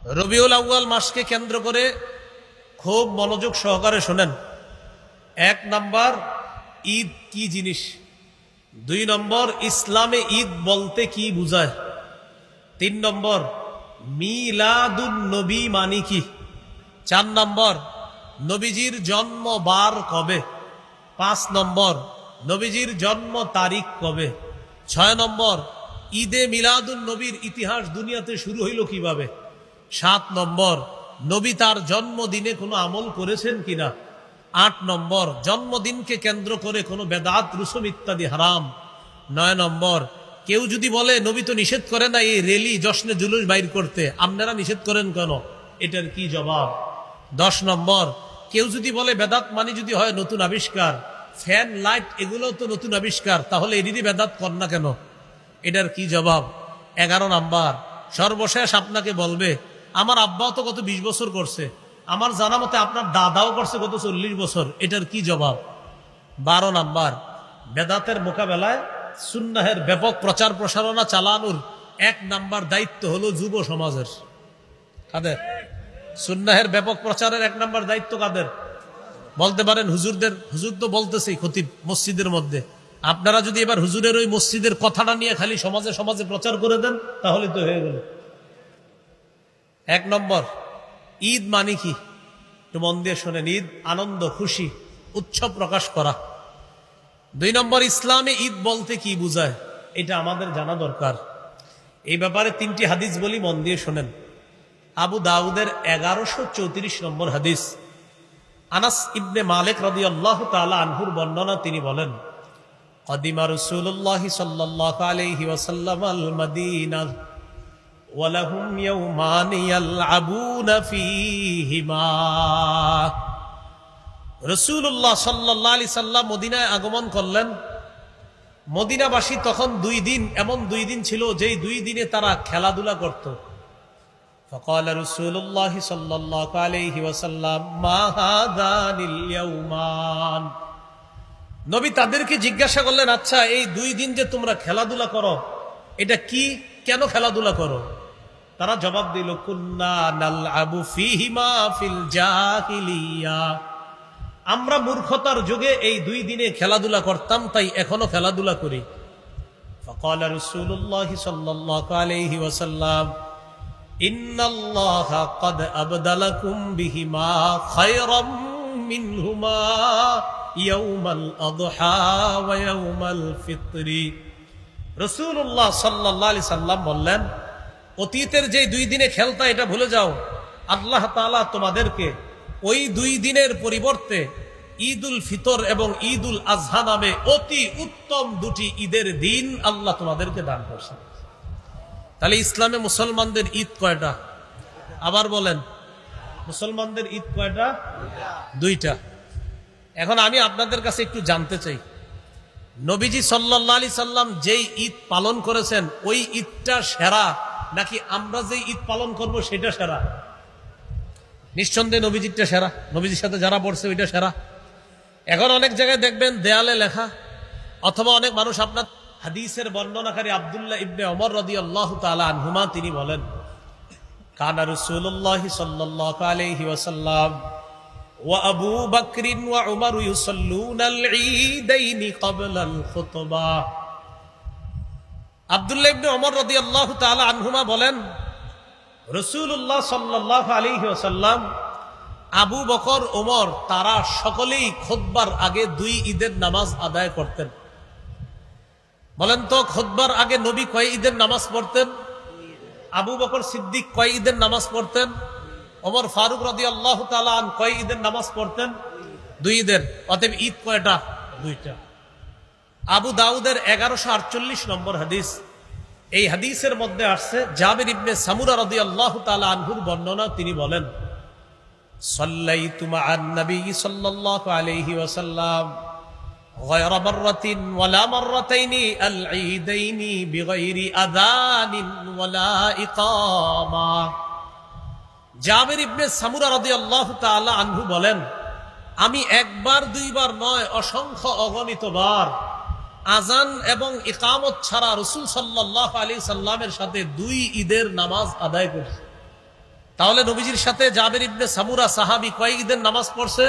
রবিউল আউয়াল মাসকে কেন্দ্র করে খুব মনোযোগ সহকারে শোনেন। 1 নম্বর, ঈদ কি জিনিস। 2 নম্বর, ইসলামে ঈদ বলতে কি বুঝায়। 3 নম্বর, মিলাদুন নবী মানি কি। 4 নম্বর, নবীজির জন্ম বার কবে। 5 নম্বর, নবীজির জন্ম তারিখ কবে। 6 নম্বর, ঈদে মিলাদুন নবীর ইতিহাস দুনিয়াতে শুরু হইল কিভাবে। 7 নম্বর, নবী তার জন্মদিনে কোনো আমল করেছেন কিনা। 8 নম্বর, জন্মদিনকে কেন্দ্র করে কোনো বেদাত রুসুম ইত্যাদি হারাম। 9 নম্বর, কেউ যদি বলে নবী তো নিষেধ করে না এই রেলি জশ্নে জুলুস বাইর করতে, আপনারা নিষেধ করেন কেন, এটার কি জবাব। 10 নম্বর, কেউ যদি বলে বেদাত মানে যদি হয় নতুন আবিষ্কার, ফ্যান লাইট এগুলো তো নতুন আবিষ্কার, তাহলে এদিকে বেদাত কর না কেন, এটার কি জবাব। 11 নম্বর, সর্বশেষ আপনাকে বলবে আমার আব্বাও তো গত 20 বছর করছে, আমার জানা মতে আপনার দাদাও করছে গত 40 বছর, এটার কি জবাব। 12 নম্বর, বেদাতের মোকাবেলায় সুন্নাহের ব্যাপক প্রচার প্রসারণা চালানোর 1 নম্বর দায়িত্ব হলো যুব সমাজের। কাদের? সুন্নাহের ব্যাপক প্রচারের 1 নম্বর দায়িত্ব কাদের? বলতে পারেন হুজুরদের। হুজুর তো বলতেছেই খতিব মসজিদের মধ্যে। আপনারা যদি এবার হুজুরের ওই মসজিদের কথাটা নিয়ে খালি সমাজে সমাজে প্রচার করে দেন তাহলে তো হয়ে গেল। 1 নম্বর, ঈদ মানে কি একটু মন দিয়ে শোনেন। ঈদ আনন্দ, খুশি, উৎসব প্রকাশ করা। 2 নম্বর, ইসলামে ঈদ বলতে কি বুঝায়, এটা আমাদের জানা দরকার। এই ব্যাপারে 3টি হাদিস বলি, মন দিয়ে শোনেন। আবু দাউদের 1134 নম্বর হাদিস। আনাস ইবনে মালিক রাদিয়াল্লাহু তাআলা আনহুর বর্ণনা, তিনি বলেন কদিমা রাসূলুল্লাহ সাল্লাল্লাহু আলাইহি ওয়াসাল্লাম আল মাদিনা ওয়া লাহুম ইয়াওমান ইয়ালআবুনা ফীহিমা। রাসূলুল্লাহ সাল্লাল্লাহু আলাইহি সাল্লাম মদিনায় আগমন করলেন। মদিনাবাসী তখন 2 দিন, এমন 2 দিন ছিল যেই 2 দিনে তারা খেলাধুলা করত। فقال رسول الله صلى الله عليه وسلم ما هذان اليومان। নবী তাদেরকে জিজ্ঞাসা করলেন, আচ্ছা এই 2 দিন যে তোমরা খেলাধুলা করো এটা কি, কেন খেলাধুলা করো। তারা জবাব দিল, কুন্না নালআবু ফীহিমা ফিল জাহিলিয়া। আমরা মূর্খতার যুগে এই 2 দিনে খেলাধুলা করতাম, তাই এখনো খেলাধুলা করি। فقال رسول الله صلى الله عليه وسلم ইন্নাল্লাহা ক্বাদ আবদালাকুম বিহিমা খায়রাম মিনহুমা ইয়াউমাল আযহা ওয়া ইয়াউমাল ফিতরি। রাসূলুল্লাহ সাল্লাল্লাহু আলাইহি সাল্লাম বললেন, অতীতের যে 2 দিনে খেলতা এটা ভুলে যাও, আল্লাহ তাআলা তোমাদেরকে ওই 2 দিনের পরিবর্তে ঈদুল ফিতর এবং ঈদুল আযহা নামে অতি উত্তম 2টি ঈদের দিন আল্লাহ তোমাদেরকে দান করেছেন। তাহলে ইসলামে মুসলমানদের ঈদ কয়টা? আবার বলেন, মুসলমানদের ঈদ কয়টা? 2টা। এখন আমি আপনাদের কাছে একটু জানতে চাই, নবীজি সাল্লাল্লাহু আলাইহি সাল্লাম যেই ঈদ পালন করেছেন ওই ঈদটা সেরা নাকি আমরা যেই ঈদ পালন করব সেটা সেরা? নিঃসন্দেহে নবীজিরটা সেরা, নবীজির সাথে যারা পড়ছে ওইটা সেরা। এখন অনেক জায়গায় দেখবেন দেয়ালে লেখা, অথবা অনেক মানুষ, আপনার হাদিসের বর্ণনাকারী আব্দুল্লাহ ইবনে ওমর রাদিয়াল্লাহু তাআলা আনহুমা, তিনি বলেন কানা রাসূলুল্লাহ সাল্লাল্লাহু আলাইহি ওয়াসাল্লাম ওয়া আবু বকর ওয়া উমর ইউসাল্লুনাল ঈদাইন ক্বাবলাল খুতবাহ। আব্দুল্লাহ ইবনে ওমর রাদিয়াল্লাহু তাআলা আনহুমা বলেন রাসূলুল্লাহ সাল্লাল্লাহু আলাইহি ওয়াসাল্লাম, আবু বকর, ওমর তারা সকলেই খুতবার আগে 2 ঈদের নামাজ আদায় করতেন। বলেন তো খুতবার আগে নবী কয় ঈদের নামাজ পড়তেন? আবু বকর সিদ্দিক কয় ঈদের নামাজ পড়তেন? ওমর ফারুক রাদিয়াল্লাহু তাআলা আন কয় ঈদের নামাজ পড়তেন? 2 ঈদের। অতএব ঈদ কয়টা? 2টা। আবু দাউদের 1148 নম্বর হাদিস। এই হাদিসের মধ্যে আসছে জাবির ইবনে সামুরা রাদিয়াল্লাহু তাআলা আনহুর বর্ণনা, তিনি বলেন সাল্লাইতু মা'আন নবী সাল্লাল্লাহু আলাইহি ওয়াসাল্লাম غير مرة ولا مرتين العيدين بغير أذان ولا إقامة। জাবির ইবনে সামুরা রাদিয়াল্লাহু তাআলা আনহু বলেন, আমি 1 বার 2 বার নয়, অসংখ্য অগণিত বার আজান এবং ইকামত ছাড়া রাসূল সাল্লাল্লাহু আলাইহি সাল্লামের সাথে 2 ঈদের নামাজ আদায় করছি। তাহলে নবীজির সাথে জাবের ইবনে সামুরা সাহাবী কয় ঈদের নামাজ পড়ছে?